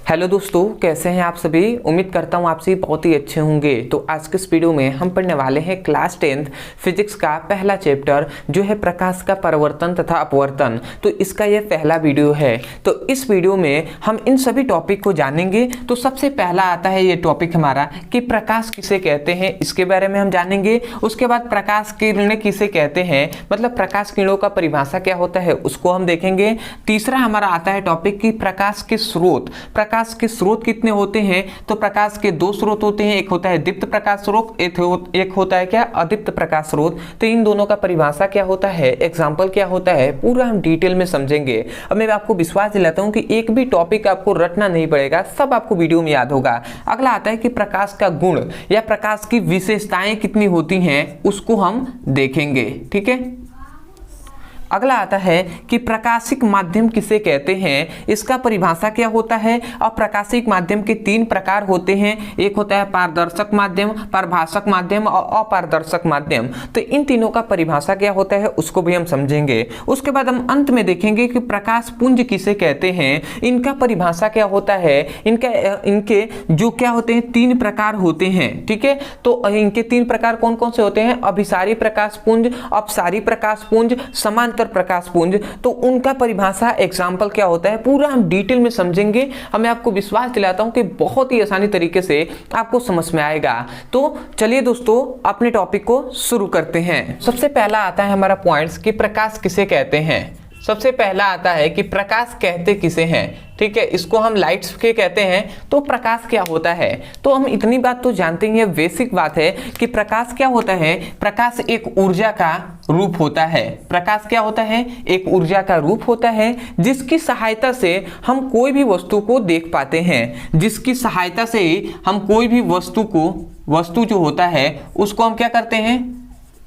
Hello दोस्तों, कैसे हैं आप सभी। उम्मीद करता हूँ आप सभी बहुत ही अच्छे होंगे। तो आज के इस वीडियो में हम पढ़ने वाले हैं क्लास 10th फिजिक्स का पहला चैप्टर जो है प्रकाश का परावर्तन तथा अपवर्तन। तो इसका यह पहला वीडियो है। तो इस वीडियो में हम इन सभी टॉपिक को जानेंगे। तो सबसे पहला आता है ये टॉपिक हमारा कि प्रकाश किसे कहते हैं, इसके बारे में हम जानेंगे। उसके बाद प्रकाश किरणें किसे कहते हैं, मतलब प्रकाश किरणों का परिभाषा क्या होता है उसको हम देखेंगे। तीसरा हमारा आता है टॉपिक कि प्रकाश के स्रोत, प्रकाश के स्रोत कितने होते हैं। तो प्रकाश के दो स्रोत होते हैं, एक होता है दीप्त प्रकाश स्रोत, एक होता है क्या अदीप्त प्रकाश स्रोत। तो इन दोनों का परिभाषा क्या होता है, एग्जाम्पल क्या होता है, पूरा हम डिटेल में समझेंगे। अब मैं आपको विश्वास दिलाता हूं कि एक भी टॉपिक आपको रटना नहीं पड़ेगा, सब आपको वीडियो में याद होगा। अगला आता है कि प्रकाश का गुण या प्रकाश की विशेषताएं कितनी होती हैं उसको हम देखेंगे। ठीक है। अगला आता है कि प्रकाशिक माध्यम किसे कहते हैं, इसका परिभाषा क्या होता है। और प्रकाशिक माध्यम के तीन प्रकार होते हैं, एक होता है पारदर्शक माध्यम, पारभाषक माध्यम और अपारदर्शक माध्यम। तो इन तीनों का परिभाषा क्या होता है उसको भी हम समझेंगे। उसके बाद हम अंत में देखेंगे कि प्रकाश पुंज किसे कहते हैं, इनका परिभाषा क्या होता है, इनके जो क्या होते हैं तीन प्रकार होते हैं। ठीक है। तो इनके तीन प्रकार कौन कौन से होते हैं, अभिसारी प्रकाश पुंज, अपसारी प्रकाश पुंज, समांतर प्रकाश पुंज। तो उनका परिभाषा एग्जाम्पल क्या होता है पूरा हम डिटेल में समझेंगे। मैं आपको विश्वास दिलाता हूं कि बहुत ही आसानी तरीके से आपको समझ में आएगा। तो चलिए दोस्तों अपने टॉपिक को शुरू करते हैं। सबसे पहला आता है हमारा पॉइंट्स कि प्रकाश किसे कहते हैं। सबसे पहला आता है कि प्रकाश कहते किसे हैं। ठीक है, इसको हम लाइट्स के कहते हैं। तो प्रकाश क्या होता है, तो हम इतनी बात तो जानते ही हैं, बेसिक बात है कि प्रकाश क्या होता है। प्रकाश एक ऊर्जा का रूप होता है। प्रकाश क्या होता है, एक ऊर्जा का रूप होता है जिसकी सहायता से हम कोई भी वस्तु को देख पाते हैं। जिसकी सहायता से हम कोई भी वस्तु जो होता है उसको हम क्या करते हैं,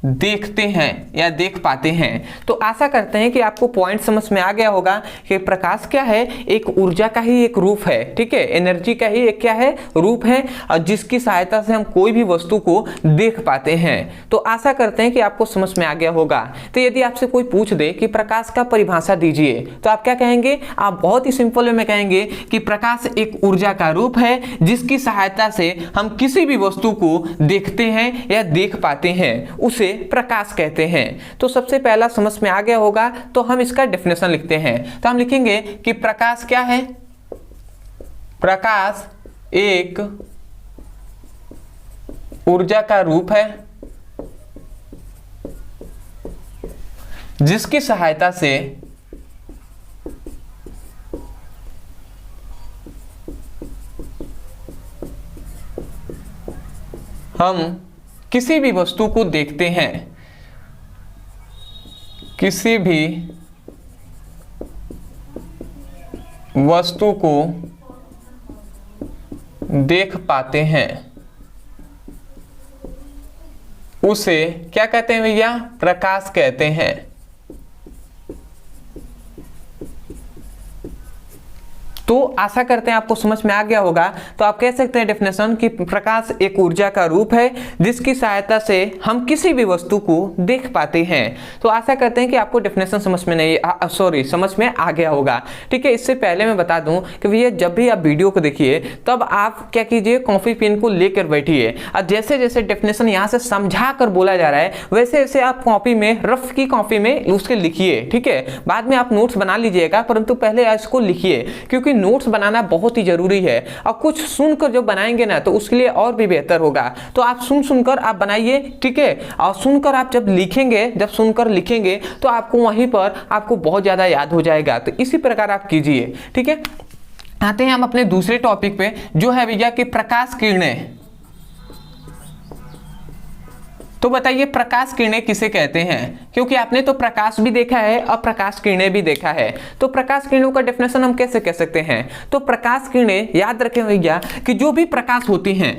देखते हैं या देख पाते हैं। तो आशा करते हैं कि आपको पॉइंट समझ में आ गया होगा कि प्रकाश क्या है, एक ऊर्जा का ही एक रूप है। ठीक है, एनर्जी का ही एक क्या है, रूप है, और जिसकी सहायता से हम कोई भी वस्तु को देख पाते हैं। तो आशा करते हैं कि आपको समझ में आ गया होगा। तो यदि आपसे कोई पूछ दे कि प्रकाश का परिभाषा दीजिए तो आप क्या कहेंगे, आप बहुत ही सिंपल वे में कहेंगे कि प्रकाश एक ऊर्जा का रूप है जिसकी सहायता से हम किसी भी वस्तु को देखते हैं या देख पाते हैं, उसे प्रकाश कहते हैं। तो सबसे पहला समझ में आ गया होगा। तो हम इसका डेफिनेशन लिखते हैं। तो हम लिखेंगे कि प्रकाश क्या है, प्रकाश एक ऊर्जा का रूप है जिसकी सहायता से हम किसी भी वस्तु को देखते हैं, किसी भी वस्तु को देख पाते हैं, उसे क्या कहते हैं भैया, प्रकाश कहते हैं। तो आशा करते हैं आपको समझ में आ गया होगा। तो आप कह सकते हैं डेफिनेशन कि प्रकाश एक ऊर्जा का रूप है जिसकी सहायता से हम किसी भी वस्तु को देख पाते हैं। तो आशा करते हैं कि आपको डेफिनेशन समझ में आ गया होगा। ठीक है। इससे पहले मैं बता दूं कि भैया जब भी आप वीडियो को देखिए तब आप क्या कीजिए, कॉपी पेन को लेकर बैठिए और जैसे जैसे डेफिनेशन यहाँ से समझा कर बोला जा रहा है वैसे वैसे आप कॉपी में, रफ की कॉपी में उसके लिखिए। ठीक है। बाद में आप नोट्स बना लीजिएगा, परंतु पहले इसको लिखिए क्योंकि नोट्स बनाना बहुत ही जरूरी है। और कुछ सुनकर जब बनाएंगे ना तो उसके लिए और भी बेहतर होगा। तो आप सुनकर आप बनाइए। ठीक है। और सुनकर आप जब सुनकर लिखेंगे तो आपको वहीं पर आपको बहुत ज्यादा याद हो जाएगा। तो इसी प्रकार आप कीजिए। ठीक है। आते हैं हम अपने दूसरे टॉपिक पे जो है भैया कि प्रकाश किरणें। तो बताइए प्रकाश किरणें किसे कहते हैं, क्योंकि आपने तो प्रकाश भी देखा है और प्रकाश किरणें भी देखा है। तो प्रकाश किरणों का डेफिनेशन हम कैसे कह सकते हैं। तो प्रकाश किरणें याद रखें भैया कि जो भी प्रकाश होते हैं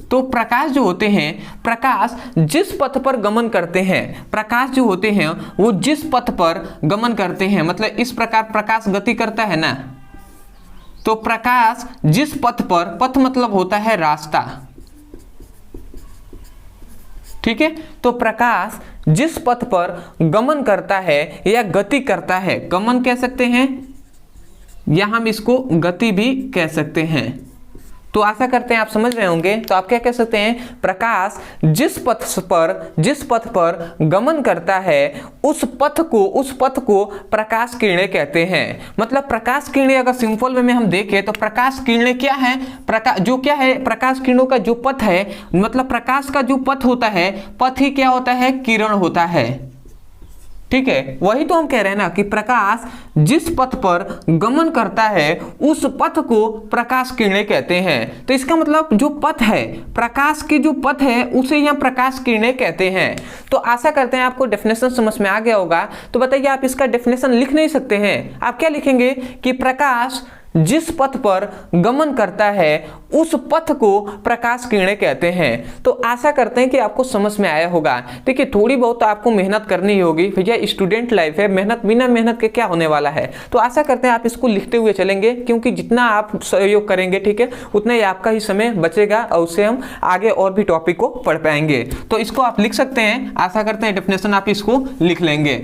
तो प्रकाश जो होते हैं, प्रकाश जिस पथ पर गमन करते हैं, प्रकाश जो होते हैं वो जिस पथ पर गमन करते हैं, मतलब इस प्रकार प्रकाश गति करता है ना, तो प्रकाश जिस पथ पर, पथ मतलब होता है रास्ता। ठीक है। तो प्रकाश जिस पथ पर गमन करता है या गति करता है, गमन कह सकते हैं या हम इसको गति भी कह सकते हैं। तो आशा करते हैं आप समझ रहे होंगे। तो आप क्या कह सकते हैं, प्रकाश जिस पथ पर गमन करता है उस पथ को प्रकाश किरणें कहते हैं। मतलब प्रकाश किरणें अगर सिंपल वे में हम देखें तो प्रकाश किरणें क्या है, प्रकाश किरणों का जो पथ है, मतलब प्रकाश का जो पथ होता है, पथ ही क्या होता है, किरण होता है। ठीक है, वही तो हम कह रहे हैं ना कि प्रकाश जिस पथ पर गमन करता है उस पथ को प्रकाश किरणें कहते हैं। तो इसका मतलब जो पथ है, प्रकाश की जो पथ है उसे यहाँ प्रकाश किरणें कहते हैं। तो आशा करते हैं आपको डेफिनेशन समझ में आ गया होगा। तो बताइए, आप इसका डेफिनेशन लिख नहीं सकते हैं? आप क्या लिखेंगे कि प्रकाश जिस पथ पर गमन करता है उस पथ को प्रकाश किरणें कहते हैं। तो आशा करते हैं कि आपको समझ में आया होगा। देखिए, थोड़ी बहुत तो आपको मेहनत करनी होगी भैया, स्टूडेंट लाइफ है, मेहनत बिना मेहनत के क्या होने वाला है। तो आशा करते हैं आप इसको लिखते हुए चलेंगे, क्योंकि जितना आप सहयोग करेंगे, ठीक है, उतना ही आपका ही समय बचेगा और उससे हम आगे और भी टॉपिक को पढ़ पाएंगे। तो इसको आप लिख सकते हैं। आशा करते हैं डेफिनेशन आप इसको लिख लेंगे।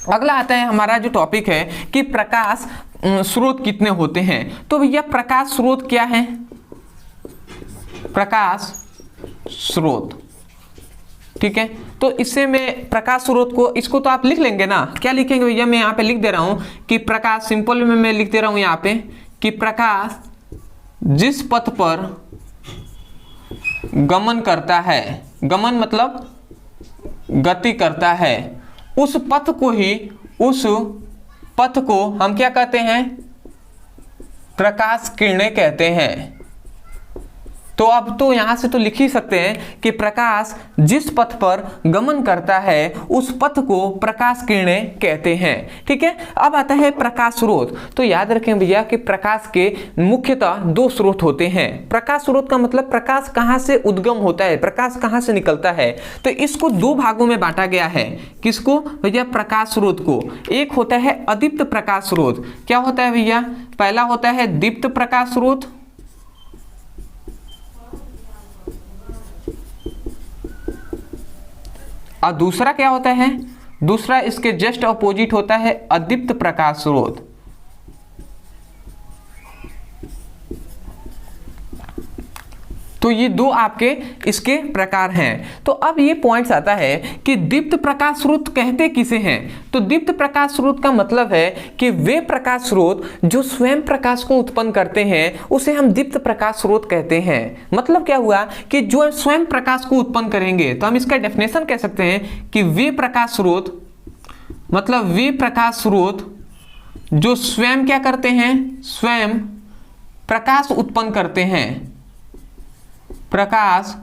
अगला आता है हमारा जो टॉपिक है कि प्रकाश स्रोत कितने होते हैं। तो भैया प्रकाश स्रोत क्या है, प्रकाश स्रोत, ठीक है। तो इससे मैं प्रकाश स्रोत को, इसको तो आप लिख लेंगे ना, क्या लिखेंगे भैया, मैं यहाँ पे लिख दे रहा हूं कि प्रकाश, सिंपल में मैं लिख दे रहा हूं यहाँ पे कि प्रकाश जिस पथ पर गमन करता है, गमन मतलब गति करता है, उस पथ को हम क्या कहते हैं, प्रकाश किरणें कहते हैं। तो अब तो यहां से तो लिख ही सकते हैं कि प्रकाश जिस पथ पर गमन करता है उस पथ को प्रकाश किरणें कहते हैं। ठीक है, अब आता है प्रकाश स्रोत। तो याद रखें भैया कि प्रकाश के मुख्यतः दो स्रोत होते हैं। प्रकाश स्रोत का मतलब प्रकाश कहां से उद्गम होता है, प्रकाश कहां से निकलता है। तो इसको दो भागों में बांटा गया है। किसको भैया, प्रकाश स्रोत को। एक होता है अदीप्त प्रकाश स्रोत। क्या होता है भैया, पहला होता है दीप्त प्रकाश स्रोत, और दूसरा क्या होता है, दूसरा इसके जस्ट अपोजिट होता है अदीप्त प्रकाश स्रोत। तो ये दो आपके इसके प्रकार हैं। तो अब ये पॉइंट्स आता है कि दीप्त प्रकाश स्रोत कहते किसे हैं। तो दीप्त प्रकाश स्रोत का मतलब है कि वे प्रकाश स्रोत जो स्वयं प्रकाश को उत्पन्न करते हैं उसे हम दीप्त प्रकाश स्रोत कहते हैं। मतलब क्या हुआ कि जो स्वयं प्रकाश को उत्पन्न करेंगे, तो हम इसका डेफिनेशन कह सकते हैं कि वे प्रकाश स्रोत, मतलब वे प्रकाश स्रोत जो स्वयं क्या करते हैं, स्वयं प्रकाश उत्पन्न करते हैं, प्रकाश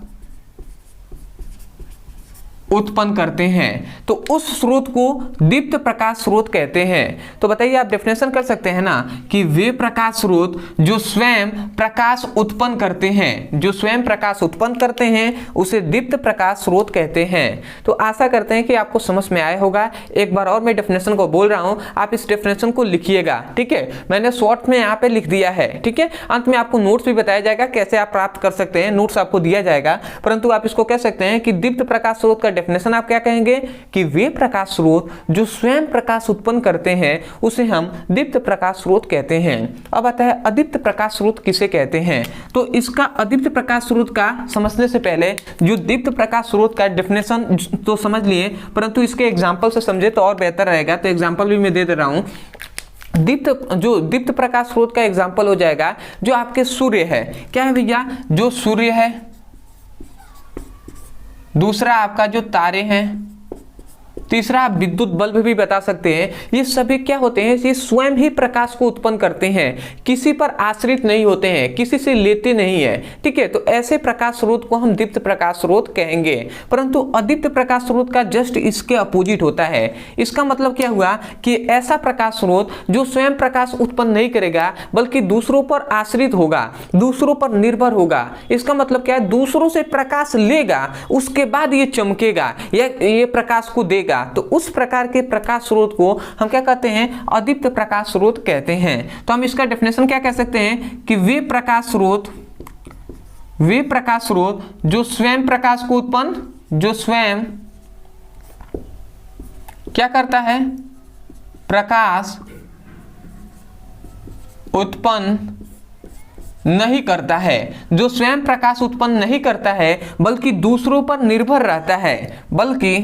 उत्पन्न करते हैं, तो उस स्रोत को दीप्त प्रकाश स्रोत कहते हैं। तो बताइए, आप डेफिनेशन कर सकते हैं ना कि वे प्रकाश स्रोत जो स्वयं प्रकाश उत्पन्न करते हैं, जो स्वयं प्रकाश उत्पन्न करते हैं उसे दीप्त प्रकाश स्रोत कहते हैं। तो आशा करते हैं कि आपको समझ में आया होगा। एक बार और मैं डेफिनेशन को बोल रहा हूं, आप इस डेफिनेशन को लिखिएगा। ठीक है, मैंने शॉर्ट में यहाँ पे लिख दिया है। ठीक है, अंत में आपको नोट्स भी बताया जाएगा कैसे आप प्राप्त कर सकते हैं, नोट्स आपको दिया जाएगा। परंतु आप इसको कह सकते हैं कि दीप्त प्रकाश स्रोत का डेफिनेशन आप क्या कहेंगे कि वे प्रकाश स्रोत जो स्वयं प्रकाश उत्पन्न करते हैं उसे हम दीप्त प्रकाश स्रोत कहते हैं। अब आता है अदीप्त प्रकाश स्रोत किसे कहते हैं। तो इसका अदीप्त प्रकाश स्रोत का समझने से पहले जो दीप्त प्रकाश स्रोत का डेफिनेशन तो समझ लिए, परंतु इसके एग्जाम्पल से समझे तो और बेहतर रहेगा। तो एग्जाम्पल भी मैं दे दे रहा हूं। दीप्त प्रकाश स्रोत का एग्जाम्पल हो जाएगा जो आपके सूर्य है। क्या है भैया, जो सूर्य है, दूसरा आपका जो तारे हैं, तीसरा आप विद्युत बल्ब भी बता सकते हैं। ये सभी क्या होते हैं, ये स्वयं ही प्रकाश को उत्पन्न करते हैं, किसी पर आश्रित नहीं होते हैं, किसी से लेते नहीं है। ठीक है, तो ऐसे प्रकाश स्रोत को हम दीप्त प्रकाश स्रोत कहेंगे। परंतु अदीप्त प्रकाश स्रोत का जस्ट इसके अपोजिट होता है। इसका मतलब क्या हुआ कि ऐसा प्रकाश स्रोत जो स्वयं प्रकाश उत्पन्न नहीं करेगा बल्कि दूसरों पर आश्रित होगा, दूसरों पर निर्भर होगा। इसका मतलब क्या है, दूसरों से प्रकाश लेगा, उसके बाद ये चमकेगा या ये प्रकाश को देगा। तो उस प्रकार के प्रकाश स्रोत को हम क्या कहते हैं, अदीप्त प्रकाश स्रोत कहते हैं। तो हम इसका डेफिनेशन क्या कह सकते हैं कि वे प्रकाश स्रोत जो स्वयं प्रकाश को उत्पन्न, जो स्वयं क्या करता है, प्रकाश उत्पन्न नहीं करता है, जो स्वयं प्रकाश उत्पन्न नहीं करता है बल्कि दूसरों पर निर्भर रहता है, बल्कि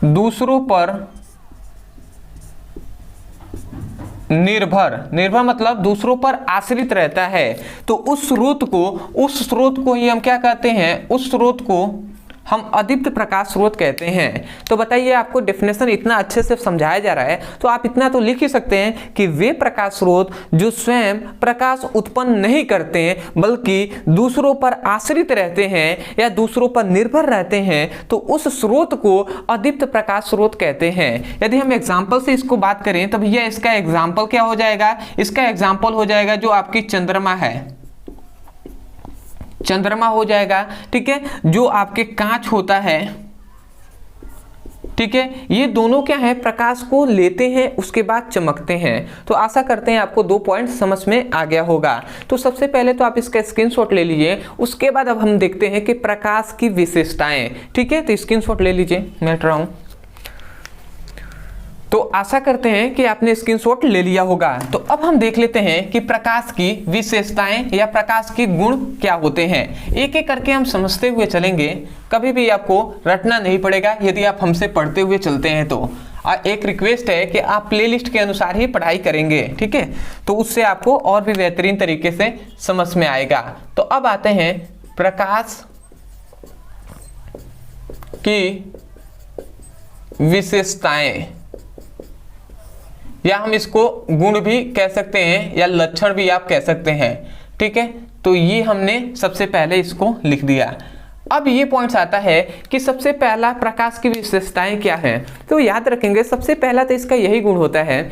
दूसरों पर निर्भर मतलब दूसरों पर आश्रित रहता है। तो उस स्रोत को ही हम क्या कहते हैं, उस स्रोत को हम अदीप्त प्रकाश स्रोत कहते हैं। तो बताइए, आपको डेफिनेशन इतना अच्छे से समझाया जा रहा है तो आप इतना तो लिख ही सकते हैं कि वे प्रकाश स्रोत जो स्वयं प्रकाश उत्पन्न नहीं करते हैं बल्कि दूसरों पर आश्रित रहते हैं या दूसरों पर निर्भर रहते हैं, तो उस स्रोत को अदीप्त प्रकाश स्रोत कहते हैं। यदि हम एग्जाम्पल से इसको बात करें तो भैया इसका एग्जाम्पल क्या हो जाएगा, इसका एग्जाम्पल हो जाएगा जो आपकी चंद्रमा है, चंद्रमा हो जाएगा, ठीक है, जो आपके कांच होता है, ठीक है, ये दोनों क्या है, प्रकाश को लेते हैं उसके बाद चमकते हैं। तो आशा करते हैं आपको 2 पॉइंट समझ में आ गया होगा। तो सबसे पहले तो आप इसका स्क्रीनशॉट ले लीजिए, उसके बाद अब हम देखते हैं कि प्रकाश की विशेषताएं, ठीक है। तो स्क्रीनशॉट ले लीजिए, मैं हट रहा हूं। तो आशा करते हैं कि आपने स्क्रीनशॉट ले लिया होगा। तो अब हम देख लेते हैं कि प्रकाश की विशेषताएं या प्रकाश के गुण क्या होते हैं। एक एक करके हम समझते हुए चलेंगे, कभी भी आपको रटना नहीं पड़ेगा यदि आप हमसे पढ़ते हुए चलते हैं तो। एक रिक्वेस्ट है कि आप प्लेलिस्ट के अनुसार ही पढ़ाई करेंगे, ठीक है, तो उससे आपको और भी बेहतरीन तरीके से समझ में आएगा। तो अब आते हैं प्रकाश की विशेषताएं, या हम इसको गुण भी कह सकते हैं या लक्षण भी आप कह सकते हैं, ठीक है। तो ये हमने सबसे पहले इसको लिख दिया। अब ये पॉइंट्स आता है कि सबसे पहला प्रकाश की विशेषताएं क्या हैं। तो याद रखेंगे सबसे पहला तो इसका यही गुण होता है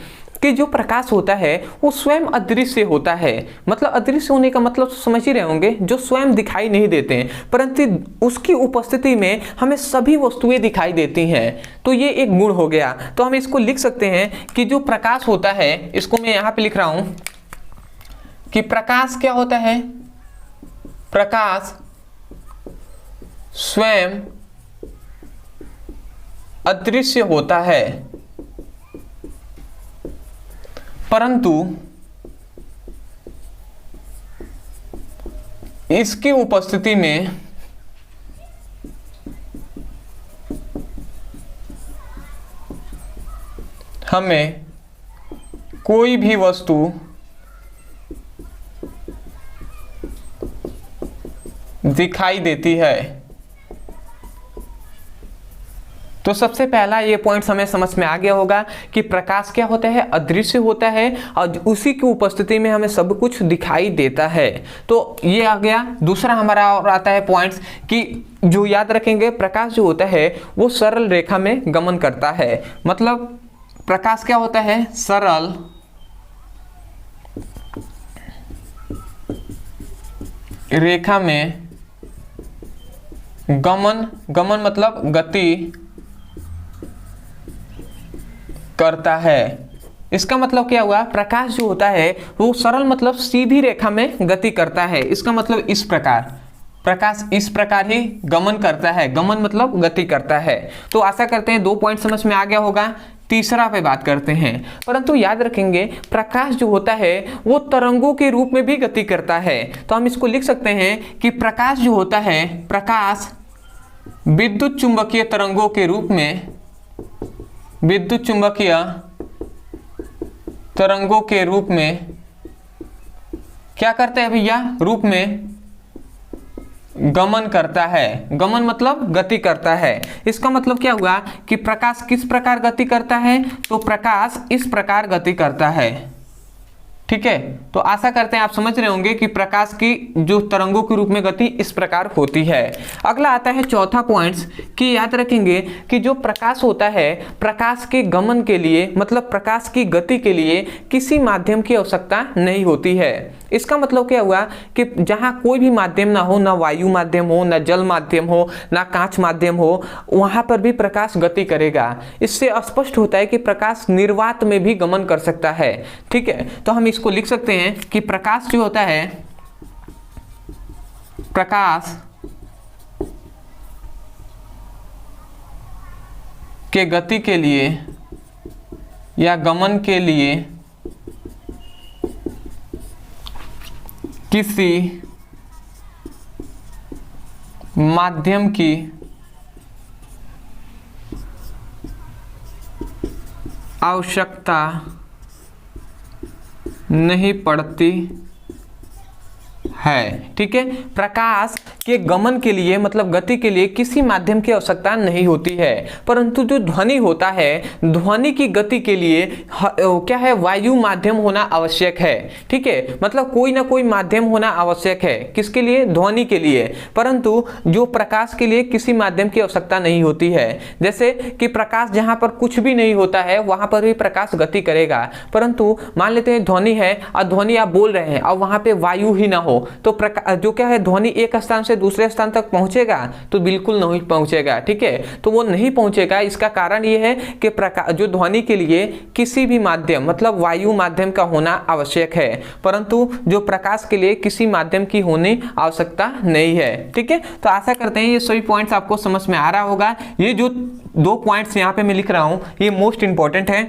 कि जो प्रकाश होता है वो स्वयं अदृश्य होता है। मतलब अदृश्य होने का मतलब समझ ही रहे होंगे, जो स्वयं दिखाई नहीं देते हैं परंतु उसकी उपस्थिति में हमें सभी वस्तुएं दिखाई देती हैं। तो ये एक गुण हो गया। तो हम इसको लिख सकते हैं कि जो प्रकाश होता है, इसको मैं यहाँ पे लिख रहा हूं कि प्रकाश क्या होता है, प्रकाश स्वयं अदृश्य होता है परंतु इसकी उपस्थिति में हमें कोई भी वस्तु दिखाई देती है। तो सबसे पहला ये पॉइंट हमें समझ में आ गया होगा कि प्रकाश क्या होता है, अदृश्य होता है और उसी की उपस्थिति में हमें सब कुछ दिखाई देता है। तो ये आ गया। दूसरा हमारा और आता है पॉइंट्स कि जो याद रखेंगे प्रकाश जो होता है वो सरल रेखा में गमन करता है। मतलब प्रकाश क्या होता है, सरल रेखा में गमन मतलब गति करता है। इसका मतलब क्या हुआ, प्रकाश जो होता है वो सरल मतलब सीधी रेखा में गति करता है। इसका मतलब इस प्रकार प्रकाश इस प्रकार ही गमन करता है। गमन मतलब गति करता है। तो आशा करते हैं 2 पॉइंट समझ में आ गया होगा। तीसरा पे बात करते हैं। परंतु याद रखेंगे प्रकाश जो होता है वो तरंगों के रूप में भी गति करता है। तो हम इसको लिख सकते हैं कि प्रकाश जो होता है, प्रकाश विद्युत चुंबकीय तरंगों के रूप में, विद्युत चुंबकीय तरंगों के रूप में क्या करता है भैया, रूप में गमन करता है। गमन मतलब गति करता है। इसका मतलब क्या हुआ कि प्रकाश किस प्रकार गति करता है, तो प्रकाश इस प्रकार गति करता है। ठीक है, तो आशा करते हैं आप समझ रहे होंगे कि प्रकाश की जो तरंगों के रूप में गति इस प्रकार होती है। अगला आता है चौथा पॉइंट्स कि याद रखेंगे कि जो प्रकाश होता है, प्रकाश के गमन के लिए मतलब प्रकाश की गति के लिए किसी माध्यम की आवश्यकता नहीं होती है। इसका मतलब क्या हुआ कि जहाँ कोई भी माध्यम ना हो, ना वायु माध्यम हो, ना जल माध्यम हो, ना कांच माध्यम हो, वहाँ पर भी प्रकाश गति करेगा। इससे स्पष्ट होता है कि प्रकाश निर्वात में भी गमन कर सकता है। ठीक है, तो हम इसको लिख सकते हैं कि प्रकाश जो होता है, प्रकाश के गति के लिए या गमन के लिए किसी माध्यम की आवश्यकता नहीं पड़ती है। ठीक है, प्रकाश के गमन के लिए मतलब गति के लिए किसी माध्यम की आवश्यकता नहीं होती है, परंतु जो ध्वनि होता है, ध्वनि की गति के लिए क्या है, वायु माध्यम होना आवश्यक है। ठीक है, मतलब कोई ना कोई माध्यम होना आवश्यक है, किसके लिए, ध्वनि के लिए, परंतु जो प्रकाश के लिए किसी माध्यम की आवश्यकता नहीं होती है। जैसे कि प्रकाश जहां पर कुछ भी नहीं होता है वहां पर भी प्रकाश गति करेगा, परंतु मान लेते हैं ध्वनि है और ध्वनि आप बोल रहे हैं और वहां पे वायु ही ना हो तो जो क्या है, ध्वनि एक स्थान से दूसरे स्थान तक पहुंचेगा तो बिल्कुल नहीं पहुंचेगा। ठीक है, तो वो नहीं पहुंचेगा। इसका कारण ये है कि जो ध्वनि के लिए किसी भी माध्यम मतलब वायु माध्यम का होना आवश्यक है, परंतु जो प्रकाश के लिए किसी माध्यम की होने आवश्यकता नहीं है। ठीक है, तो आशा करते हैं ये सभी पॉइंट्स आपको समझ में आ रहा होगा। ये जो 2 पॉइंट्स यहाँ पे मैं लिख रहा हूँ ये मोस्ट इंपॉर्टेंट है,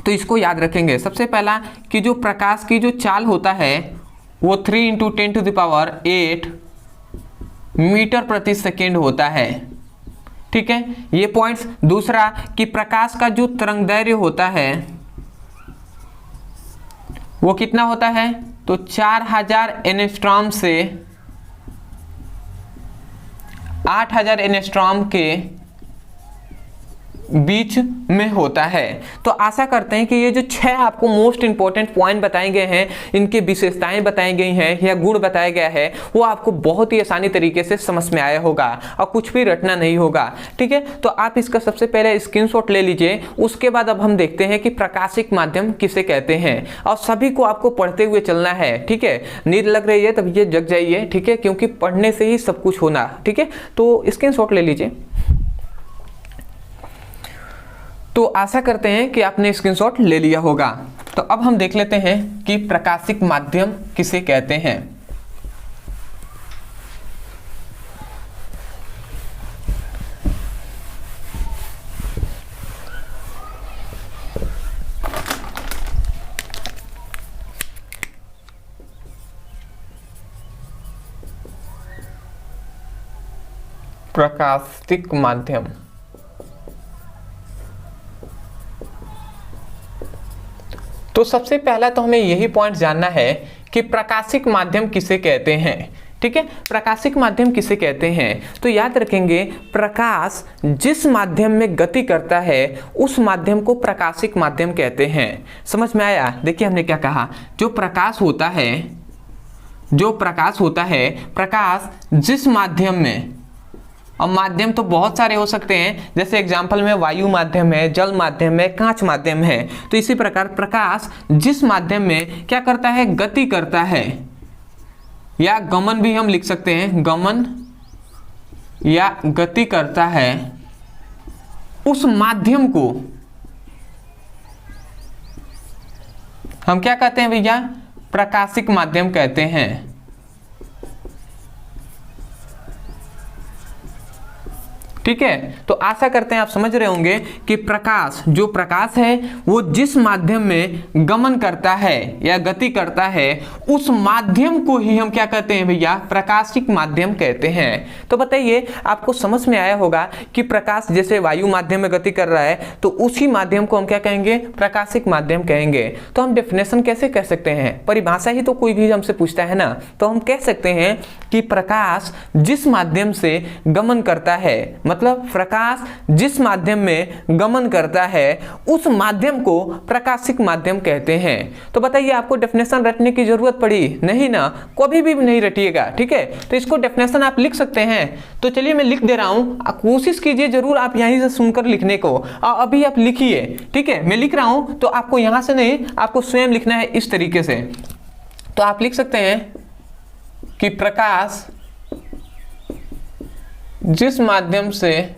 तो इसको याद रखेंगे। सबसे पहला कि जो प्रकाश की जो चाल होता है वो 3 × 10⁸ मीटर प्रति सेकेंड होता है। ठीक है, ये पॉइंट्स। दूसरा कि प्रकाश का जो तरंगदैर्घ्य होता है वो कितना होता है, तो 4000 एंगस्ट्रॉम से 8000 एंगस्ट्रॉम के बीच में होता है। तो आशा करते हैं कि ये जो 6 आपको मोस्ट इंपॉर्टेंट पॉइंट बताए गए हैं, इनकी विशेषताएं बताई गई हैं या गुण बताया गया है, वो आपको बहुत ही आसानी तरीके से समझ में आया होगा और कुछ भी रटना नहीं होगा। ठीक है, तो आप इसका सबसे पहले स्क्रीनशॉट ले लीजिए। उसके बाद अब हम देखते हैं कि प्रकाशिक माध्यम किसे कहते हैं, और सभी को आपको पढ़ते हुए चलना है। ठीक है, नींद लग रही है तब ये जग जाइए। ठीक है, क्योंकि पढ़ने से ही सब कुछ होना। ठीक है, तो स्क्रीनशॉट ले लीजिए। तो आशा करते हैं कि आपने स्क्रीनशॉट ले लिया होगा। तो अब हम देख लेते हैं कि प्रकाशिक माध्यम किसे कहते हैं। प्रकाशिक माध्यम, तो सबसे पहला तो हमें यही पॉइंट जानना है कि प्रकाशिक माध्यम किसे कहते हैं। ठीक है, प्रकाशिक माध्यम किसे कहते हैं, तो याद रखेंगे प्रकाश जिस माध्यम में गति करता है उस माध्यम को प्रकाशिक माध्यम कहते हैं। समझ में आया? देखिए हमने क्या कहा, जो प्रकाश होता है, प्रकाश जिस माध्यम में, अब माध्यम तो बहुत सारे हो सकते हैं, जैसे एग्जाम्पल में वायु माध्यम है, जल माध्यम है, कांच माध्यम है, तो इसी प्रकार प्रकाश जिस माध्यम में क्या करता है, गति करता है, या गमन भी हम लिख सकते हैं, गमन या गति करता है, उस माध्यम को हम क्या कहते हैं भैया, प्रकाशिक माध्यम कहते हैं। ठीक है, तो आशा करते हैं आप समझ रहे होंगे कि प्रकाश, जो प्रकाश है वो जिस माध्यम में गमन करता है या गति करता है उस माध्यम को ही हम क्या कहते हैं भैया, प्रकाशिक माध्यम कहते हैं। तो बताइए आपको समझ में आया होगा कि प्रकाश जैसे वायु माध्यम में गति कर रहा है तो उसी माध्यम को हम क्या कहेंगे, प्रकाशिक माध्यम कहेंगे। तो हम डेफिनेशन कैसे कह सकते हैं, परिभाषा ही तो कोई भी हमसे पूछता है ना, तो हम कह सकते हैं कि प्रकाश जिस माध्यम से गमन करता है, मतलब प्रकाश जिस माध्यम में गमन करता है उस माध्यम को प्रकाशिक माध्यम कहते हैं। तो बताइए आपको डेफिनेशन रटने की जरूरत पड़ी नहीं ना, कभी भी नहीं रटिएगा। ठीक है, तो इसको डेफिनेशन आप लिख सकते हैं। तो चलिए मैं लिख दे रहा हूं, कोशिश कीजिए जरूर आप यहीं से सुनकर लिखने को, और अभी आप लिखिए। ठीक है, मैं लिख रहा हूं तो आपको यहां से नहीं, आपको स्वयं लिखना है इस तरीके से। तो आप लिख सकते हैं कि प्रकाश जिस माध्यम से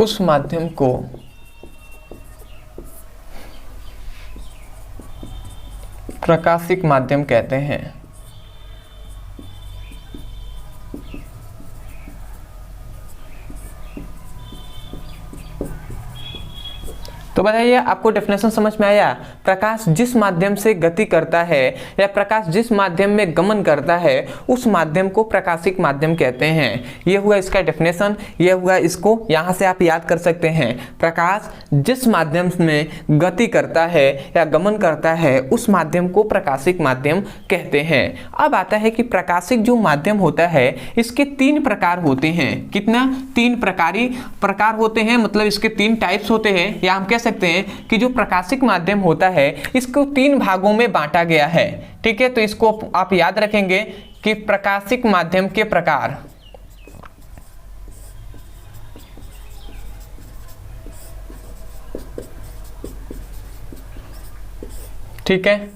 उस माध्यम को प्रकाशिक माध्यम कहते हैं। तो बताइए आपको डेफिनेशन समझ में आया? प्रकाश जिस माध्यम से गति करता है या प्रकाश जिस माध्यम में गमन करता है उस माध्यम को प्रकाशिक माध्यम कहते हैं। ये हुआ इसका डेफिनेशन, ये हुआ, इसको यहाँ से आप याद कर सकते हैं। प्रकाश जिस माध्यम में गति करता है या गमन करता है उस माध्यम को प्रकाशिक माध्यम कहते हैं। अब आता है कि प्रकाशिक जो माध्यम होता है इसके 3 प्रकार होते हैं। कितना? 3 प्रकार होते हैं, मतलब इसके 3 टाइप्स होते हैं, या हम कह सकते हैं कि जो प्रकाशिक माध्यम होता है इसको 3 भागों में बांटा गया है। ठीक है, तो इसको आप याद रखेंगे कि प्रकाशिक माध्यम के प्रकार। ठीक है,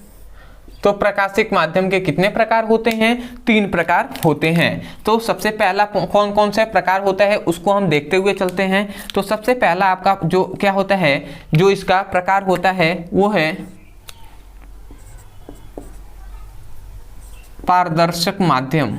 तो प्रकाशिक माध्यम के कितने प्रकार होते हैं? 3 प्रकार होते हैं। तो सबसे पहला कौन कौन सा प्रकार होता है उसको हम देखते हुए चलते हैं। तो सबसे पहला आपका जो क्या होता है, जो इसका प्रकार होता है वो है पारदर्शक माध्यम।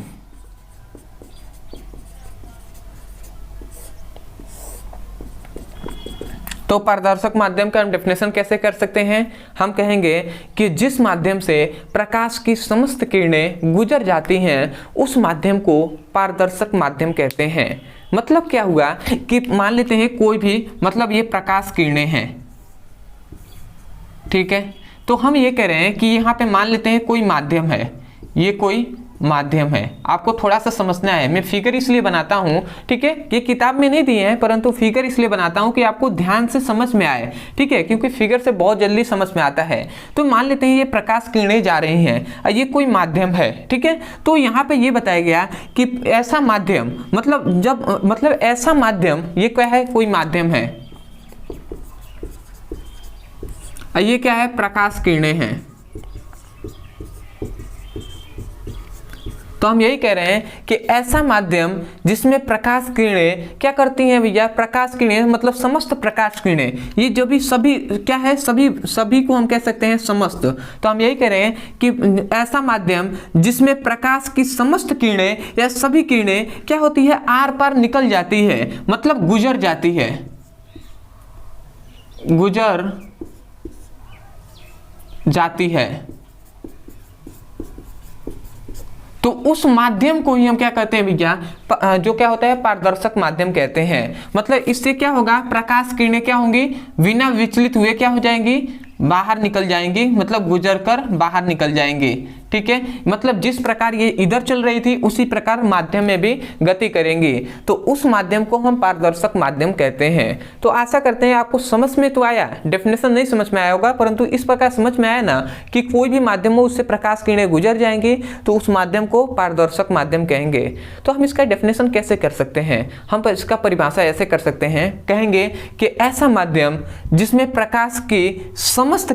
तो पारदर्शक माध्यम का हम डेफिनेशन कैसे कर सकते हैं? हम कहेंगे कि जिस माध्यम से प्रकाश की समस्त किरणें गुजर जाती हैं उस माध्यम को पारदर्शक माध्यम कहते हैं। मतलब क्या हुआ कि मान लेते हैं कोई भी, मतलब ये प्रकाश किरणें हैं, ठीक है, तो हम ये कह रहे हैं कि यहाँ पे मान लेते हैं कोई माध्यम है, ये कोई माध्यम है। आपको थोड़ा सा समझना है, मैं फिगर इसलिए बनाता हूँ, ठीक है, ये किताब में नहीं दिए हैं परंतु फिगर इसलिए बनाता हूँ कि आपको ध्यान से समझ में आए, ठीक है, क्योंकि फिगर से बहुत जल्दी समझ में आता है। तो मान लेते हैं ये प्रकाश किरणें जा रही हैं, ये कोई माध्यम है, ठीक है, तो यहाँ पे ये बताया गया कि ऐसा माध्यम, मतलब ऐसा माध्यम, ये क्या है? कोई माध्यम है, ये क्या है? प्रकाश किरणें हैं। तो हम यही कह रहे हैं कि ऐसा माध्यम जिसमें प्रकाश किरणें क्या करती हैं भैया? प्रकाश किरणें मतलब समस्त प्रकाश किरणें, ये जो भी सभी क्या है, सभी को हम कह सकते हैं समस्त। तो हम यही कह रहे हैं कि ऐसा माध्यम जिसमें प्रकाश की समस्त किरणें या सभी किरणें क्या होती है? आर पार निकल जाती है, मतलब गुजर जाती है, गुजर जाती है। तो उस माध्यम को ही हम क्या कहते हैं भैया? जो क्या होता है? पारदर्शक माध्यम कहते हैं। मतलब इससे क्या होगा? प्रकाश किरणें क्या होंगी? बिना विचलित हुए क्या हो जाएंगी? बाहर निकल जाएंगी, मतलब गुजर कर बाहर निकल जाएंगी। ठीक है, मतलब जिस प्रकार ये इधर चल रही थी उसी प्रकार माध्यम में भी गति करेंगी, तो उस माध्यम को हम पारदर्शक माध्यम कहते हैं। तो आशा करते हैं आपको समझ में तो आया, डेफिनेशन नहीं समझ में आया होगा परंतु इस प्रकार समझ में आया ना कि कोई भी माध्यम हो उससे प्रकाश किरणें गुजर जाएंगी तो उस माध्यम को पारदर्शक माध्यम कहेंगे। तो हम इसका डेफिनेशन कैसे कर सकते हैं? हम इसका परिभाषा ऐसे कर सकते हैं, कहेंगे कि ऐसा माध्यम जिसमें प्रकाश की समस्त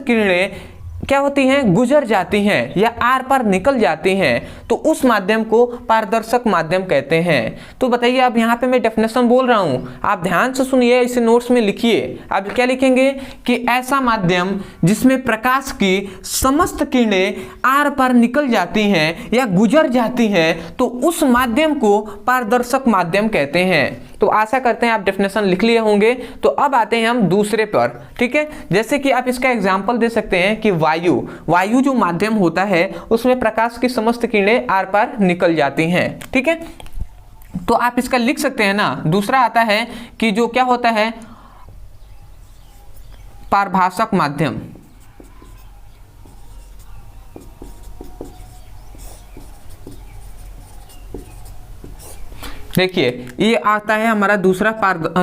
किरणें क्या होती हैं? गुजर जाती हैं या आर पार निकल जाती हैं, तो उस माध्यम को पारदर्शक माध्यम कहते हैं। तो बताइए, अब यहाँ पे मैं डेफिनेशन बोल रहा हूँ, आप ध्यान से सुनिए, इसे नोट्स में लिखिए। आप क्या लिखेंगे कि ऐसा माध्यम जिसमें प्रकाश की समस्त किरणें आर पार निकल जाती हैं या गुजर जाती हैं तो उस माध्यम को पारदर्शक माध्यम कहते हैं। तो आशा करते हैं आप डेफिनेशन लिख लिए होंगे। तो अब आते हैं हम दूसरे पर, ठीक है, जैसे कि आप इसका एग्जांपल दे सकते हैं कि वायु जो माध्यम होता है उसमें प्रकाश की समस्त किरणें आर पार निकल जाती हैं। ठीक है, तो आप इसका लिख सकते हैं ना। दूसरा आता है कि जो क्या होता है? पारभाषक माध्यम। देखिए, ये आता है हमारा दूसरा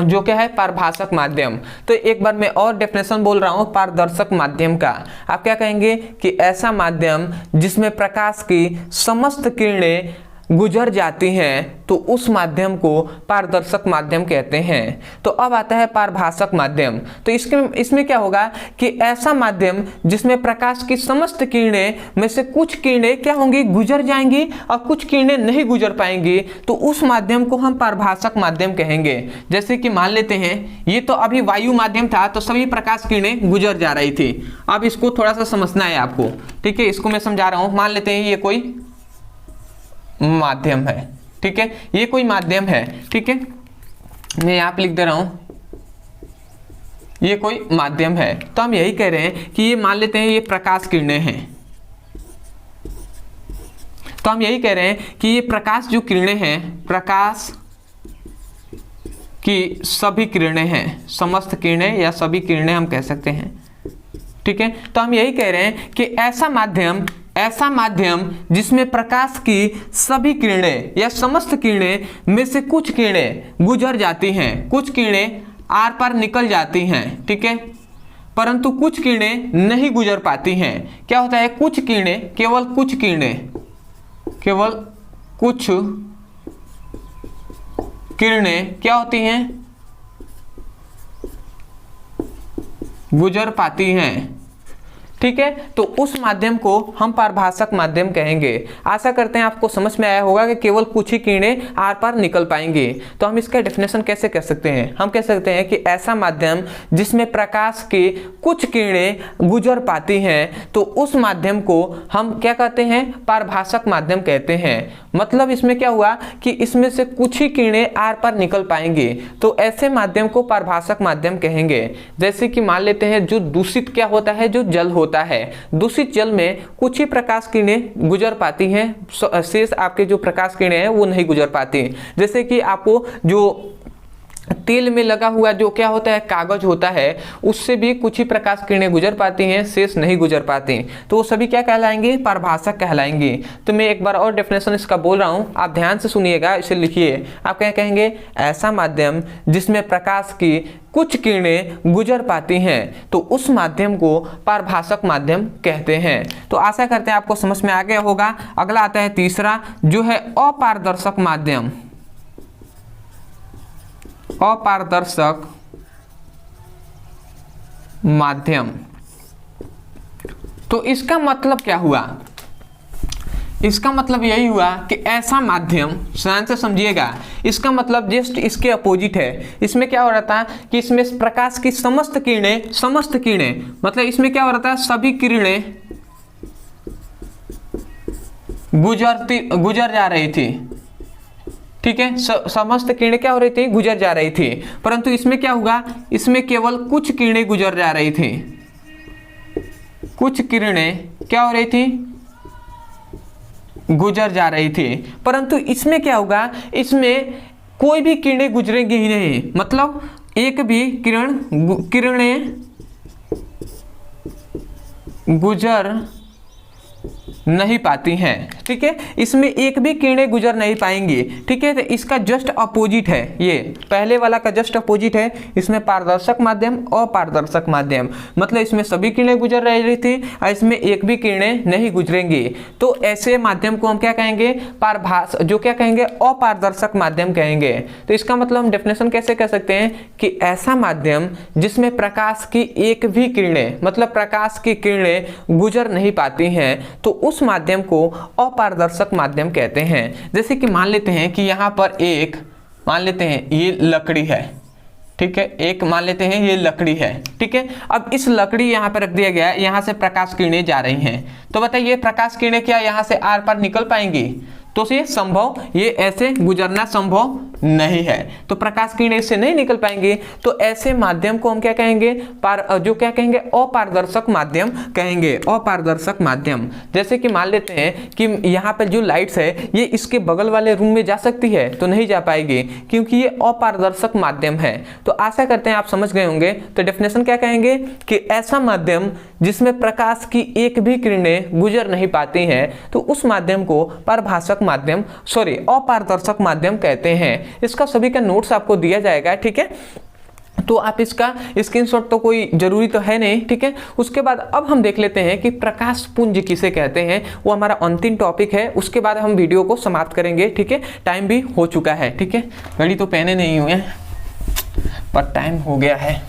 जो क्या है? पारभाषक माध्यम। तो एक बार मैं और डेफिनेशन बोल रहा हूं पारदर्शक माध्यम का। आप क्या कहेंगे कि ऐसा माध्यम जिसमें प्रकाश की समस्त किरणें गुजर जाती हैं तो उस माध्यम को पारदर्शक माध्यम कहते हैं। तो अब आता है पारभाषक माध्यम। तो इसमें क्या होगा कि ऐसा माध्यम जिसमें प्रकाश की समस्त किरणें में से कुछ किरणें क्या होंगी, गुजर जाएंगी और कुछ किरणें नहीं गुजर पाएंगी, तो उस माध्यम को हम पारभाषक माध्यम कहेंगे। जैसे कि मान लेते हैं ये तो अभी वायु माध्यम था, तो सभी प्रकाश किरणें गुजर जा रही थी। अब इसको थोड़ा सा समझना है आपको, ठीक है, इसको मैं समझा रहा हूं। मान लेते हैं ये कोई माध्यम है, ठीक है, ये कोई माध्यम है, ठीक है, मैं यहाँ पे लिख दे रहा हूं ये कोई माध्यम है। तो हम यही कह रहे हैं कि ये मान लेते हैं ये प्रकाश किरणें हैं। तो हम यही कह रहे हैं कि ये प्रकाश जो किरणें हैं, प्रकाश की सभी किरणें हैं, समस्त किरणें या सभी किरणें हम कह सकते हैं, ठीक है। तो हम यही कह रहे हैं कि ऐसा माध्यम जिसमें प्रकाश की सभी किरणें या समस्त किरणें में से कुछ किरणें गुजर जाती हैं, कुछ किरणें आर पार निकल जाती हैं, ठीक है, परंतु कुछ किरणें नहीं गुजर पाती हैं। क्या होता है, कुछ किरणें, केवल कुछ किरणें क्या होती हैं, गुजर पाती हैं, ठीक है। तो उस माध्यम को हम पारभाषक माध्यम कहेंगे। आशा करते हैं आपको समझ में आया होगा कि केवल कुछ ही किरणें आर पार निकल पाएंगी। तो हम इसका डेफिनेशन कैसे कर सकते हैं, हम कह सकते हैं कि ऐसा माध्यम जिसमें प्रकाश की कुछ किरणें गुजर पाती हैं, तो उस माध्यम को हम क्या कहते हैं, पारभाषक माध्यम कहते हैं। मतलब इसमें क्या हुआ कि इसमें से कुछ ही किरणें आर पार निकल पाएंगी, तो ऐसे माध्यम को पारभाषक माध्यम कहेंगे। जैसे कि मान लेते हैं जो दूषित क्या होता है, जो जल होता है, दूषित जल में कुछ ही प्रकाश किरणें गुजर पाती हैं, शेष आपके जो प्रकाश किरणें हैं वो नहीं गुजर पाती। जैसे कि आपको जो तेल में लगा हुआ जो क्या होता है, कागज होता है, उससे भी कुछ ही प्रकाश किरणें गुजर पाती हैं, शेष नहीं गुजर पाती, तो वो सभी क्या कहलाएंगे, पारभाषक कहलाएंगी। तो मैं एक बार और डेफिनेशन इसका बोल रहा हूं, आप ध्यान से सुनिएगा, इसे लिखिए। आप क्या कहेंगे, ऐसा माध्यम जिसमें प्रकाश की कुछ किरणें गुजर पाती हैं, तो उस माध्यम को पारभाषक माध्यम कहते हैं। तो आशा करते हैं आपको समझ में आ गया होगा। अगला आता है तीसरा, जो है अपारदर्शक माध्यम। अपारदर्शक माध्यम, तो इसका मतलब क्या हुआ, इसका मतलब यही हुआ कि ऐसा माध्यम, ध्यान से समझिएगा, इसका मतलब जस्ट इसके अपोजिट है। इसमें क्या हो रहा था कि इसमें प्रकाश की समस्त किरणें मतलब इसमें क्या हो रहा था, सभी किरणें गुजर जा रही थी, ठीक है, समस्त किरणें क्या हो रही थी, गुजर जा रही थी, परंतु इसमें क्या हुआ, इसमें केवल कुछ किरणें गुजर जा रही थी, कुछ किरणें क्या हो रही थी, गुजर जा रही थी, परंतु इसमें क्या होगा, इसमें कोई भी किरणें गुजरेंगी ही नहीं, मतलब एक भी किरणें गुजर नहीं पाती हैं, ठीक है, इसमें एक भी किरणें गुजर नहीं पाएंगी, ठीक है। तो इसका जस्ट अपोजिट है, ये पहले वाला का जस्ट अपोजिट है, इसमें पारदर्शक माध्यम और अपारदर्शक माध्यम, मतलब इसमें सभी किरणें गुजर रही थी और इसमें एक भी किरणें नहीं गुजरेंगी, तो ऐसे माध्यम को हम क्या कहेंगे, अपारदर्शक माध्यम कहेंगे। तो इसका मतलब हम डेफिनेशन कैसे कर सकते हैं कि ऐसा माध्यम जिसमें प्रकाश की एक भी किरणें, मतलब प्रकाश की किरणें गुजर नहीं पाती हैं, तो उस माध्यम को अपारदर्शक माध्यम कहते हैं। जैसे कि मान लेते हैं कि यहाँ पर मान लेते हैं ये लकड़ी है, ठीक है, एक मान लेते हैं ये लकड़ी है, ठीक है। अब इस लकड़ी यहाँ पर रख दिया गया है, यहाँ से प्रकाश किरणें जा रही हैं, तो बताइए प्रकाश किरणें क्या यहाँ से आर पार निकल पाएंगी, तो ये ऐसे गुजरना संभव नहीं है, तो प्रकाश किरणें इससे नहीं निकल पाएंगे, तो ऐसे माध्यम को हम क्या कहेंगे, अपारदर्शक माध्यम कहेंगे, अपारदर्शक माध्यम। जैसे कि मान लेते हैं कि यहाँ पर जो लाइट्स है ये इसके बगल वाले रूम में जा सकती है, तो नहीं जा पाएगी क्योंकि ये अपारदर्शक माध्यम है। तो आशा करते हैं आप समझ गए होंगे। तो डेफिनेशन क्या कहेंगे कि ऐसा माध्यम जिसमें प्रकाश की एक भी किरणें गुजर नहीं पाती हैं, तो उस माध्यम को अपारदर्शक माध्यम कहते हैं। इसका सभी का नोट्स आपको दिया जाएगा, ठीक है। तो आप इसका स्क्रीनशॉट तो कोई जरूरी तो है नहीं, ठीक है। उसके बाद अब हम देख लेते हैं कि प्रकाश पुंज किसे कहते हैं, वो हमारा अंतिम टॉपिक है। उसके बाद हम वीडियो को समाप्त करेंगे, ठीक है। टाइम भी हो चुका है, ठीक है। घड़ी तो पहने नहीं हुए पर टाइम हो गया है।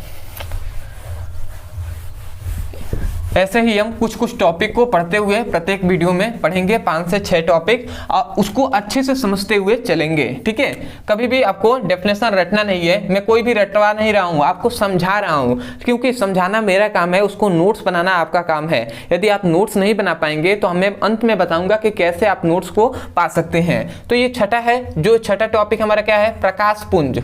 ऐसे ही हम कुछ कुछ टॉपिक को पढ़ते हुए प्रत्येक वीडियो में पढ़ेंगे, 5 से 6 टॉपिक, और उसको अच्छे से समझते हुए चलेंगे, ठीक है। कभी भी आपको डेफिनेशन रटना नहीं है, मैं कोई भी रटवा नहीं रहा हूँ, आपको समझा रहा हूँ, क्योंकि समझाना मेरा काम है, उसको नोट्स बनाना आपका काम है। यदि आप नोट्स नहीं बना पाएंगे तो मैं अंत में बताऊंगा कि कैसे आप नोट्स को पा सकते हैं। तो ये छठा है, जो छठा टॉपिक हमारा क्या है, प्रकाश पुंज।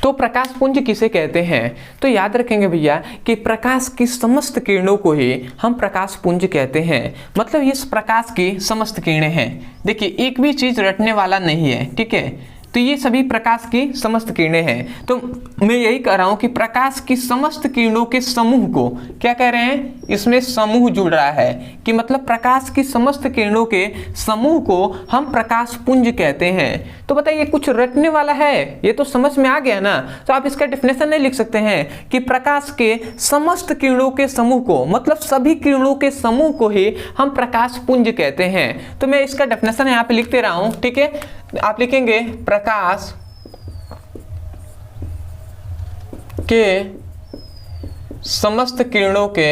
तो प्रकाश पुंज किसे कहते हैं, तो याद रखेंगे भैया कि प्रकाश की समस्त किरणों को ही हम प्रकाश पुंज कहते हैं। मतलब इस प्रकाश की समस्त किरणें हैं। देखिए एक भी चीज रटने वाला नहीं है, ठीक है। तो ये सभी प्रकाश की समस्त किरणें हैं। तो मैं यही कह रहा हूं कि प्रकाश की समस्त किरणों के समूह को क्या कह रहे हैं, इसमें समूह जुड़ रहा है कि मतलब प्रकाश की समस्त किरणों के समूह को हम प्रकाश पुंज कहते हैं। तो बताइए कुछ रटने वाला है, ये तो समझ में आ गया ना। तो आप इसका डेफिनेशन नहीं लिख सकते हैं कि प्रकाश के समस्त किरणों के समूह को, मतलब सभी किरणों के समूह को ही हम प्रकाश पुंज कहते हैं। तो मैं इसका डेफिनेशन यहाँ पे लिखते रहा हूं, ठीक है। आप लिखेंगे प्रकाश के समस्त किरणों के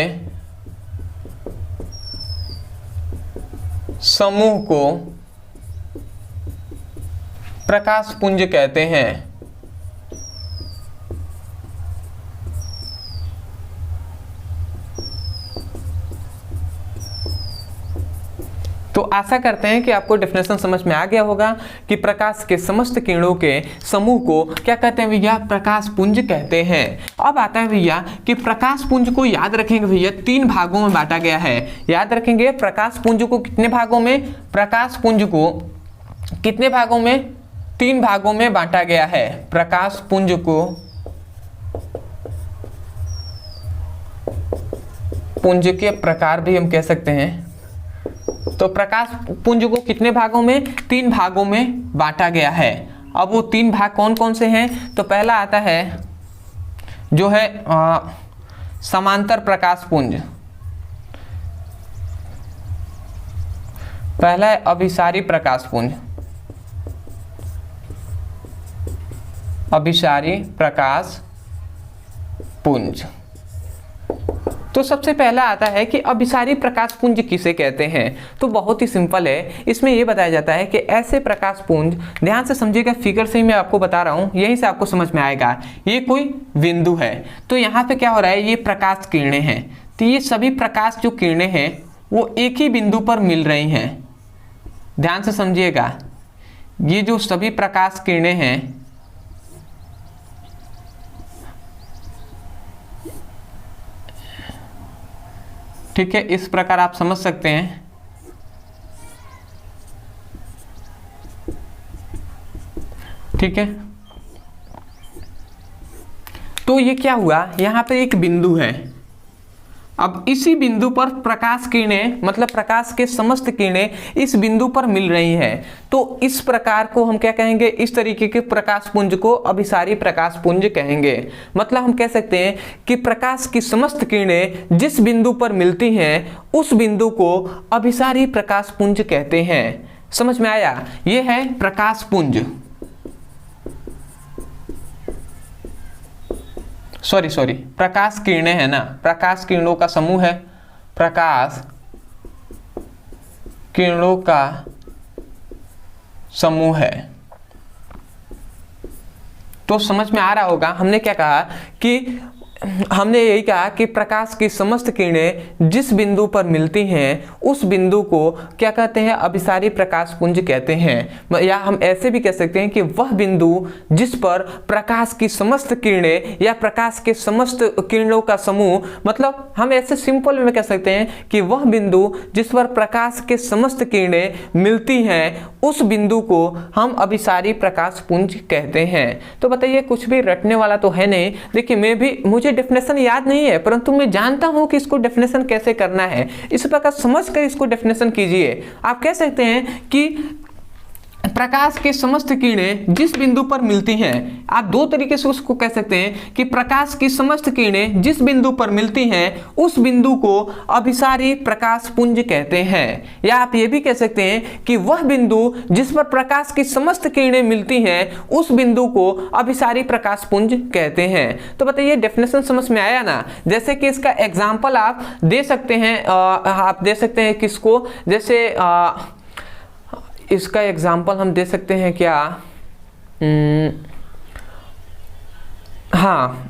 समूह को प्रकाश पुंज कहते हैं। तो आशा करते हैं कि आपको डेफिनेशन समझ में आ गया होगा कि प्रकाश के समस्त किरणों के समूह को क्या कहते हैं भैया, प्रकाश पुंज कहते हैं। अब आता है भैया कि प्रकाश पुंज को याद रखेंगे भैया 3 भागों में बांटा गया है। याद रखेंगे प्रकाश पुंज को कितने भागों में, प्रकाश पुंज को कितने भागों में, 3 भागों में बांटा गया है। प्रकाश पुंज को पुंज के प्रकार भी हम कह सकते हैं। तो प्रकाश पुंज को कितने भागों में, 3 भागों में बांटा गया है। अब वो 3 भाग कौन कौन से हैं, तो पहला आता है जो है समांतर प्रकाश पुंज, पहला है अभिसारी प्रकाश पुंज, अभिसारी प्रकाश पुंज। तो सबसे पहला आता है कि अभिसारी प्रकाश पुंज किसे कहते हैं। तो बहुत ही सिंपल है, इसमें यह बताया जाता है कि ऐसे प्रकाश पुंज, ध्यान से समझिएगा, फिगर से ही मैं आपको बता रहा हूं, यहीं से आपको समझ में आएगा। ये कोई बिंदु है, तो यहाँ पे क्या हो रहा है, ये प्रकाश किरणें हैं। तो ये सभी प्रकाश जो किरणें हैं वो एक ही बिंदु पर मिल रही हैं। ध्यान से समझिएगा, ये जो सभी प्रकाश किरणें हैं ठीक है, इस प्रकार आप समझ सकते हैं। ठीक है, तो ये क्या हुआ, यहां पे एक बिंदु है। अब इसी बिंदु पर प्रकाश किरणें, मतलब प्रकाश के समस्त किरणें इस बिंदु पर मिल रही हैं। तो इस प्रकार को हम क्या कहेंगे, इस तरीके के प्रकाश पुंज को अभिसारी प्रकाश पुंज कहेंगे। मतलब हम कह सकते हैं कि प्रकाश की समस्त किरणें जिस बिंदु पर मिलती हैं उस बिंदु को अभिसारी प्रकाश पुंज कहते हैं। समझ में आया, ये है प्रकाश पुंज, सॉरी प्रकाश किरणें है ना, प्रकाश किरणों का समूह है, प्रकाश किरणों का समूह है। तो समझ में आ रहा होगा, हमने क्या कहा कि हमने यही कहा कि प्रकाश की समस्त किरणें जिस बिंदु पर मिलती हैं उस बिंदु को क्या कहते हैं, अभिसारी प्रकाश पुंज कहते हैं। या हम ऐसे भी कह सकते हैं कि वह बिंदु जिस पर प्रकाश की समस्त किरणें या प्रकाश के समस्त किरणों का समूह, मतलब हम ऐसे सिंपल में कह सकते हैं कि वह बिंदु जिस पर प्रकाश के समस्त किरणें मिलती हैं उस बिंदु को हम अभिसारी प्रकाश पुंज कहते हैं। तो बताइए कुछ भी रटने वाला तो है नहीं। देखिए मुझे मुझे डेफिनेशन याद नहीं है परंतु मैं जानता हूं कि इसको डेफिनेशन कैसे करना है, इस प्रकार समझ कर इसको डेफिनेशन कीजिए। आप कह सकते हैं कि प्रकाश के समस्त किरणें जिस बिंदु पर मिलती हैं, आप दो तरीके से उसको कह सकते हैं कि प्रकाश की समस्त किरणें जिस बिंदु पर मिलती हैं उस बिंदु को अभिसारी प्रकाश पुंज कहते हैं। या आप ये भी कह सकते हैं कि वह बिंदु जिस पर प्रकाश की समस्त किरणें मिलती हैं उस बिंदु को अभिसारी प्रकाश पुंज कहते हैं। तो बताइए डेफिनेशन समझ में आया ना। जैसे कि इसका एग्जाम्पल आप दे सकते हैं, आप दे सकते हैं किसको, जैसे इसका एग्जाम्पल हम दे सकते हैं क्या, हाँ,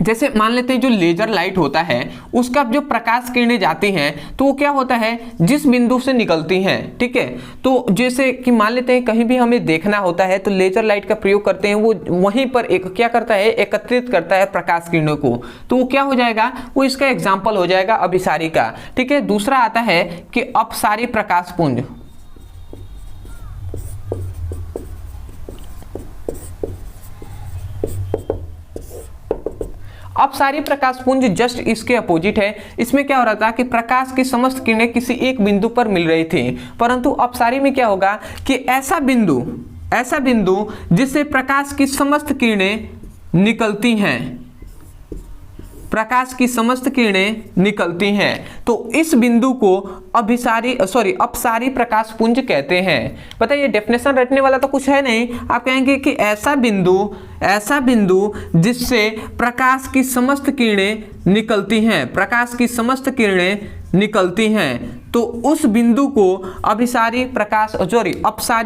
जैसे मान लेते हैं जो लेजर लाइट होता है उसका जो प्रकाश किरणें जाती हैं तो वो क्या होता है, जिस बिंदु से निकलती हैं, ठीक है। तो जैसे कि मान लेते हैं कहीं भी हमें देखना होता है तो लेजर लाइट का प्रयोग करते हैं, वो वहीं पर एक क्या करता है, एकत्रित करता है प्रकाश किरणों को, तो वो क्या हो जाएगा, वो इसका एग्जाम्पल हो जाएगा अभिसारी का, ठीक है। दूसरा आता है कि अपसारी प्रकाश पुंज। अपसारी प्रकाश पुंज जस्ट इसके अपोजिट है। इसमें क्या हो रहा था कि प्रकाश की समस्त किरणें किसी एक बिंदु पर मिल रही थी, परंतु अपसारी में क्या होगा कि ऐसा बिंदु जिससे प्रकाश की समस्त किरणें निकलती हैं, प्रकाश की समस्त किरणें निकलती हैं, तो इस बिंदु को अपसारी प्रकाश पुंज कहते हैं। बताइए डेफिनेशन रटने वाला तो कुछ है नहीं, आप कहेंगे कि ऐसा बिंदु जिससे प्रकाश की समस्त किरणें निकलती हैं, प्रकाश की समस्त किरणें निकलती हैं, तो उस बिंदु को अपसारी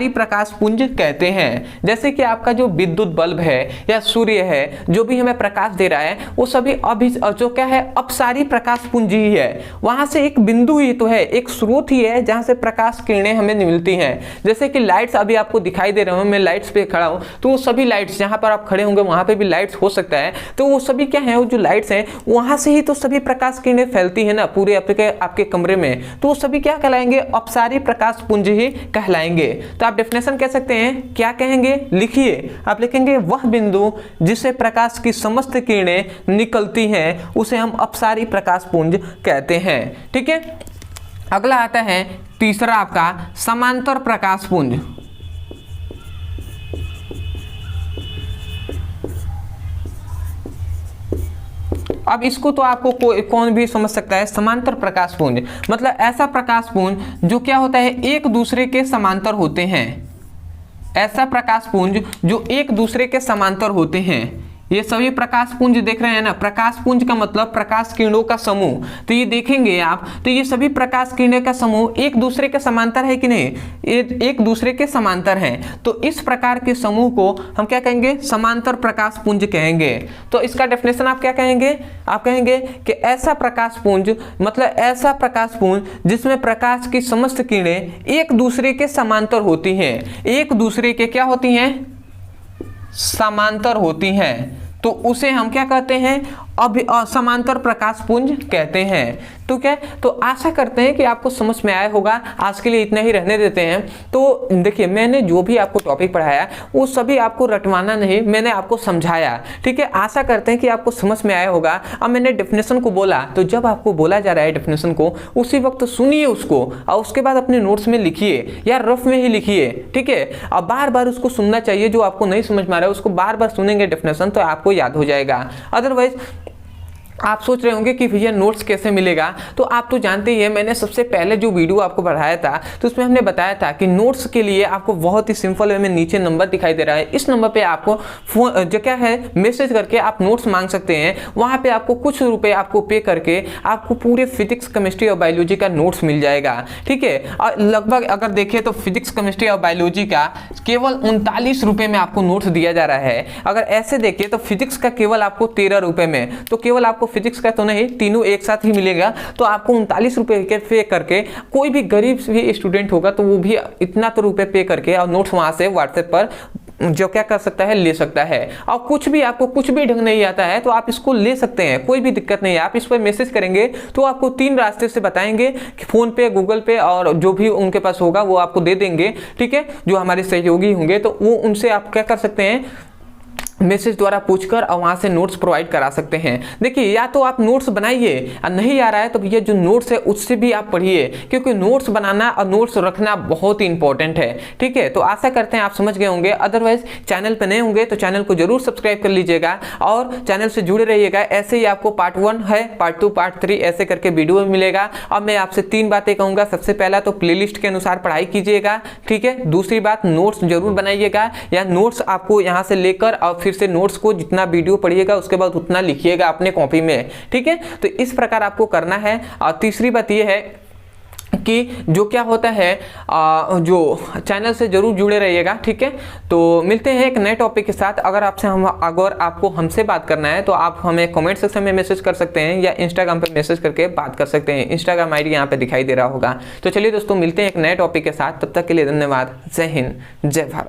प्रकाश पुंज कहते हैं। जैसे कि आपका जो विद्युत बल्ब है या सूर्य है, जो भी हमें प्रकाश दे रहा है वो सभी अपसारी प्रकाश पुंज ही है। वहां से एक बिंदु ही तो है, एक स्रोत ही है जहां से प्रकाश किरणें हमें मिलती हैं। जैसे कि लाइट्स अभी आपको दिखाई दे रहे हो, मैं लाइट्स पे खड़ा हूं तो वो सभी लाइट्स, जहां पर आप खड़े होंगे वहां पे भी लाइट्स हो सकता है, तो वो सभी क्या है, वो जो लाइट्स हैं वहां से ही तो सभी प्रकाश किरणें फैलती है ना पूरे आपके कमरे में, तो वो सभी क्या कहलाएंगे, अपसारी प्रकाश पुंज ही कहलाएंगे। तो आप डेफिनेशन कह सकते हैं, क्या कहेंगे, लिखिए, आप लिखेंगे वह बिंदु जिससे प्रकाश की समस्त किरणें निकलती हैं उसे हम अपसारी प्रकाश पुंज कहते हैं, ठीक है। अगला आता है तीसरा आपका समांतर प्रकाश पुंज। अब इसको तो आपको कौन भी समझ सकता है। समांतर प्रकाश पुंज मतलब ऐसा प्रकाश पुंज जो क्या होता है, एक दूसरे के समांतर होते हैं। ऐसा प्रकाश पुंज जो एक दूसरे के समांतर होते हैं। ये सभी प्रकाश पुंज देख रहे हैं ना, प्रकाश पुंज का मतलब प्रकाश किरणों का समूह। तो ये देखेंगे आप, तो ये सभी प्रकाश किरणों का समूह एक दूसरे के समांतर है कि नहीं, एक दूसरे के समांतर हैं। तो इस प्रकार के समूह को हम क्या कहेंगे, समांतर प्रकाश पुंज कहेंगे। तो इसका डेफिनेशन आप क्या कहेंगे, आप कहेंगे कि ऐसा प्रकाश पुंज मतलब ऐसा प्रकाश पुंज जिसमें प्रकाश की समस्त किरणें एक दूसरे के समांतर होती हैं, एक दूसरे के क्या होती हैं, समांतर होती हैं, तो उसे हम क्या कहते हैं, समांतर प्रकाश पुंज कहते हैं। तो क्या, तो आशा करते हैं कि आपको समझ में आया होगा। आज के लिए इतना ही रहने देते हैं। तो देखिए मैंने जो भी आपको टॉपिक पढ़ाया वो सभी आपको रटवाना नहीं, मैंने आपको समझाया, ठीक है। आशा करते हैं कि आपको समझ में आया होगा। अब मैंने डेफिनेशन को बोला, तो जब आपको बोला जा रहा है डेफिनेशन को, उसी वक्त सुनिए उसको और उसके बाद अपने नोट्स में लिखिए या रफ में ही लिखिए, ठीक है। अब बार बार उसको सुनना चाहिए, जो आपको नहीं समझ में आ रहा है उसको बार बार सुनेंगे डेफिनेशन तो आपको याद हो जाएगा। अदरवाइज आप सोच रहे होंगे कि भैया नोट्स कैसे मिलेगा, तो आप तो जानते ही हैं, मैंने सबसे पहले जो वीडियो आपको पढ़ाया था तो उसमें हमने बताया था कि नोट्स के लिए आपको बहुत ही सिंपल वे में नीचे नंबर दिखाई दे रहा है, इस नंबर पे आपको फोन जो क्या है मैसेज करके आप नोट्स मांग सकते हैं। वहाँ पे आपको कुछ रुपए आपको पे करके आपको पूरे फिजिक्स केमिस्ट्री और बायोलॉजी का नोट्स मिल जाएगा, ठीक है। और लगभग अगर देखें तो फिजिक्स केमिस्ट्री और बायोलॉजी का केवल 39 रुपये में आपको नोट्स दिया जा रहा है। अगर ऐसे देखें तो फिजिक्स का केवल आपको 13 रुपये में, तो केवल आपको फिजिक्स का तो नहीं, तीनों एक साथ ही मिलेगा। तो आपको 39 रुपये के पे करके, कोई भी गरीब भी स्टूडेंट होगा तो वो भी इतना तो रुपये पे करके और नोट्स वहां से व्हाट्सएप पर जो क्या कर सकता है, ले सकता है। और कुछ भी आपको कुछ भी ढंग नहीं आता है तो आप इसको ले सकते हैं, कोई भी दिक्कत नहीं है। आप इस पर मैसेज करेंगे तो आपको 3 रास्ते से बताएंगे कि फोन पे, गूगल पे और जो भी उनके पास होगा वो आपको दे देंगे, ठीक है। जो हमारे सहयोगी होंगे तो वो उनसे आप क्या कर सकते हैं, मैसेज द्वारा पूछकर और वहाँ से नोट्स प्रोवाइड करा सकते हैं। देखिए, या तो आप नोट्स बनाइए और नहीं आ रहा है तो ये जो नोट्स है उससे भी आप पढ़िए, क्योंकि नोट्स बनाना और नोट्स रखना बहुत ही इंपॉर्टेंट है। ठीक है, तो आशा करते हैं आप समझ गए होंगे। अदरवाइज चैनल पर नए होंगे तो चैनल को जरूर सब्सक्राइब कर लीजिएगा और चैनल से जुड़े रहिएगा। ऐसे ही आपको पार्ट 1 है, पार्ट 2, पार्ट 3 ऐसे करके वीडियो मिलेगा। अब मैं आपसे 3 बातें कहूँगा। सबसे पहला तो प्लेलिस्ट के अनुसार पढ़ाई कीजिएगा। ठीक है, दूसरी बात, नोट्स जरूर बनाइएगा, या नोट्स आपको यहाँ से लेकर और फिर से नोट्स को जितना वीडियो पढ़िएगा उसके बाद उतना लिखिएगा अपने कॉपी में। ठीक है, तो इस प्रकार आपको करना है। और तीसरी बात ये है कि जो क्या होता है, जो चैनल से जरूर जुड़े रहिएगा। ठीक है, तो मिलते हैं एक नए टॉपिक के साथ। अगर आपको हमसे बात करना है तो आप हमें कमेंट सेक्शन में मैसेज कर सकते हैं या इंस्टाग्राम पे मैसेज करके बात कर सकते हैं। इंस्टाग्राम आईडी यहाँ पे दिखाई दे रहा होगा। तो चलिए दोस्तों, मिलते हैं एक नए टॉपिक के साथ। तब तक के लिए धन्यवाद। जय हिंद, जय भारत।